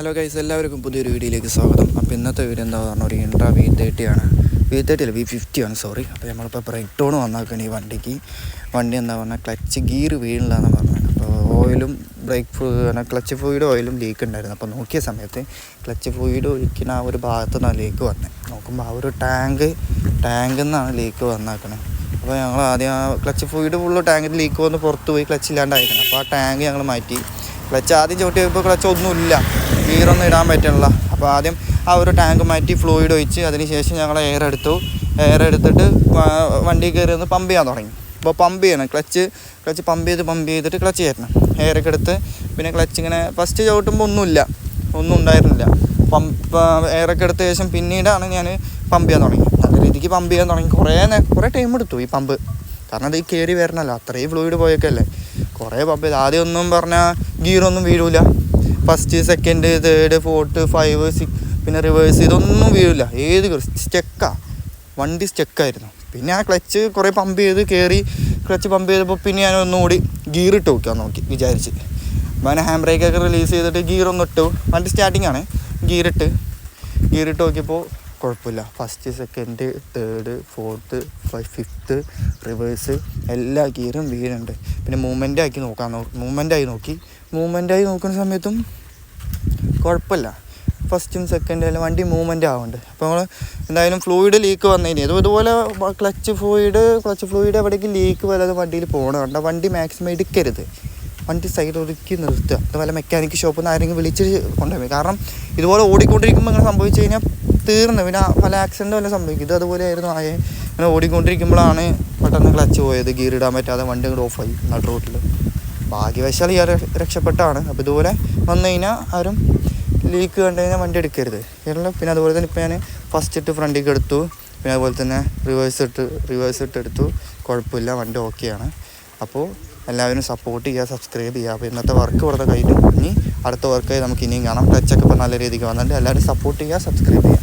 Hello guys, എല്ലാവർക്കും പുതിയൊരു വീഡിയോയിലേക്ക് സ്വാഗതം. അപ്പോൾ ഇന്നത്തെ വീഡിയോ എന്താ പറഞ്ഞാൽ ഒരു ഇൻട്രാ V30 ആണ്. V30 അല്ല, V50 ആണ്, സോറി. അപ്പോൾ നമ്മളിപ്പോൾ ബ്രേക്ക് ഡൗൺ വന്നാക്കണം ഈ വണ്ടിക്ക്. വണ്ടി എന്താ പറഞ്ഞാൽ ക്ലച്ച് ഗിയർ വീണില്ലാന്ന് പറഞ്ഞത്. അപ്പോൾ ഓയിലും ക്ലച്ച് ഫ്ലൂയിഡ് ഓയിലും ലീക്ക് ഉണ്ടായിരുന്നു. അപ്പോൾ നോക്കിയ സമയത്ത് ക്ലച്ച് ഫ്ലൂയിഡ് ഒഴിക്കുന്ന ആ ഒരു ഭാഗത്ത് നിന്നാണ് ലീക്ക് വന്നത്. നോക്കുമ്പോൾ ആ ഒരു ടാങ്കിൽ നിന്നാണ് ലീക്ക് വന്നാക്കണത്. അപ്പോൾ ഞങ്ങൾ ആദ്യം ആ ക്ലച്ച് ഫ്ലൂയിഡ് ഫുള്ള് ടാങ്കിൽ ലീക്ക് വന്ന് പുറത്ത് പോയി ക്ലച്ച് ഇല്ലാണ്ടായിരിക്കണം. അപ്പോൾ ആ ടാങ്ക് ഞങ്ങൾ മാറ്റി. ക്ലച്ച് ആദ്യം ചവിട്ടി പോയപ്പോൾ ക്ലച്ച് ഒന്നുമില്ല, ഗിയറൊന്നും ഇടാൻ പറ്റണില്ല. അപ്പോൾ ആദ്യം ആ ഒരു ടാങ്ക് മാറ്റി ഫ്ലൂയിഡ് ഒഴിച്ച് അതിന് ശേഷം ഞങ്ങൾ എയർ എടുത്തിട്ട് വണ്ടി കയറി ഒന്ന് പമ്പ് ചെയ്യാൻ തുടങ്ങി. അപ്പോൾ പമ്പ് ചെയ്യണം, ക്ലച്ച് പമ്പ് ചെയ്തിട്ട് ക്ലച്ച് കയറ്റണം. എയറൊക്കെ എടുത്ത് പിന്നെ ക്ലച്ച് ഇങ്ങനെ ഫസ്റ്റ് ചവിട്ടുമ്പോൾ ഒന്നും ഉണ്ടായിരുന്നില്ല. എയറൊക്കെ എടുത്ത ശേഷം പിന്നീടാണ് ഞാൻ പമ്പ് ചെയ്യാൻ തുടങ്ങി. നല്ല രീതിക്ക് പമ്പ് ചെയ്യാൻ തുടങ്ങി. കുറേ ടൈം എടുത്തു ഈ പമ്പ്, കാരണം അത് ഈ കയറി വരണമല്ലോ, അത്രയും ഫ്ലൂയിഡ് പോയൊക്കെയല്ലേ. കുറേ പമ്പ് ചെയ്ത് ആദ്യം ഒന്നും പറഞ്ഞാൽ ഗിയറൊന്നും വീഴില്ല. ഫസ്റ്റ്, സെക്കൻഡ്, തേർഡ്, ഫോർത്ത്, 5, 6 പിന്നെ റിവേഴ്സ് ഇതൊന്നും വീഴില്ല. ഏത് വണ്ടി സ്റ്റക്കായിരുന്നു. പിന്നെ ആ ക്ലച്ച് കുറേ പമ്പ് ചെയ്ത് കയറി ക്ലച്ച് പമ്പ് ചെയ്തപ്പോൾ പിന്നെ ഞാൻ ഒന്നുകൂടി ഗിയർ ഇട്ട് നോക്കി വിചാരിച്ച്. അപ്പോൾ ഞാൻ ഹാൻഡ് ബ്രേക്കൊക്കെ റിലീസ് ചെയ്തിട്ട് ഗിയറൊന്നും ഇട്ടു. വണ്ടി സ്റ്റാർട്ടിങ് ആണ്. ഗിയറിട്ട് നോക്കിയപ്പോൾ കുഴപ്പമില്ല. First, second, third, fourth, 5th reverse എല്ലാ ഗിയറും വീഴുന്നുണ്ട്. പിന്നെ മൂവ്മെൻ്റ് ആയി നോക്കുന്ന സമയത്തും കുഴപ്പമില്ല. ഫസ്റ്റും സെക്കൻഡും എല്ലാം വണ്ടി മൂവ്മെൻ്റ് ആവുന്നുണ്ട്. അപ്പോൾ നമ്മൾ എന്തായാലും ഫ്ലൂയിഡ് ലീക്ക് വന്നതിന് ഇതുപോലെ ക്ലച്ച് ഫ്ലൂയിഡ് എവിടേക്കും ലീക്ക് വരാതെ വണ്ടിയിൽ പോകണം. വണ്ടി മാക്സിമം എടുക്കരുത്. വണ്ടി സൈഡ് ഒതുക്കി നിർത്തുക. അതുപോലെ മെക്കാനിക് ഷോപ്പിൽ നിന്ന് ആരെങ്കിലും വിളിച്ച് കൊണ്ടുപോയി. കാരണം ഇതുപോലെ ഓടിക്കൊണ്ടിരിക്കുമ്പോൾ ഇങ്ങനെ സംഭവിച്ചു കഴിഞ്ഞാൽ തീർന്നു. പിന്നെ പല ആക്സിഡൻറ്റ് വല്ല സംഭവിക്കും. ഇത് അതുപോലെ ആയിരുന്നു. ഇങ്ങനെ ഓടിക്കൊണ്ടിരിക്കുമ്പോഴാണ് പെട്ടെന്ന് ക്ലച്ച് പോയത്. ഗിയർ ഇടാൻ പറ്റാതെ വണ്ടി അങ്ങോട്ട് ഓഫായി നട റോട്ടിൽ. ഭാഗ്യവശാൽ ഇയാൾ രക്ഷപ്പെട്ടാണ്. അപ്പോൾ ഇതുപോലെ വന്നു കഴിഞ്ഞാൽ ആരും ലീക്ക് കണ്ടു കഴിഞ്ഞാൽ വണ്ടി എടുക്കരുത്. പിന്നെ അതുപോലെ തന്നെ ഇപ്പോൾ ഞാൻ ഫസ്റ്റ് ഇട്ട് ഫ്രണ്ടിലേക്ക് എടുത്തു. പിന്നെ അതുപോലെ തന്നെ റിവേഴ്സ് ഇട്ട് എടുത്തു. കുഴപ്പമില്ല, വണ്ടി ഓക്കെയാണ്. അപ്പോൾ എല്ലാവരും സപ്പോർട്ട് ചെയ്യുക, സബ്സ്ക്രൈബ് ചെയ്യുക. അപ്പോൾ ഇന്നത്തെ വർക്ക് ഇവിടെ കഴിഞ്ഞു. ഇനി അടുത്ത വർക്ക് നമുക്ക് ഇനിയും കാണാം. ടച്ചൊക്കെ ഇപ്പോൾ നല്ല രീതിക്ക് വന്നിട്ടുണ്ട്. എല്ലാവരും സപ്പോർട്ട് ചെയ്യുക, സബ്സ്ക്രൈബ് ചെയ്യുക.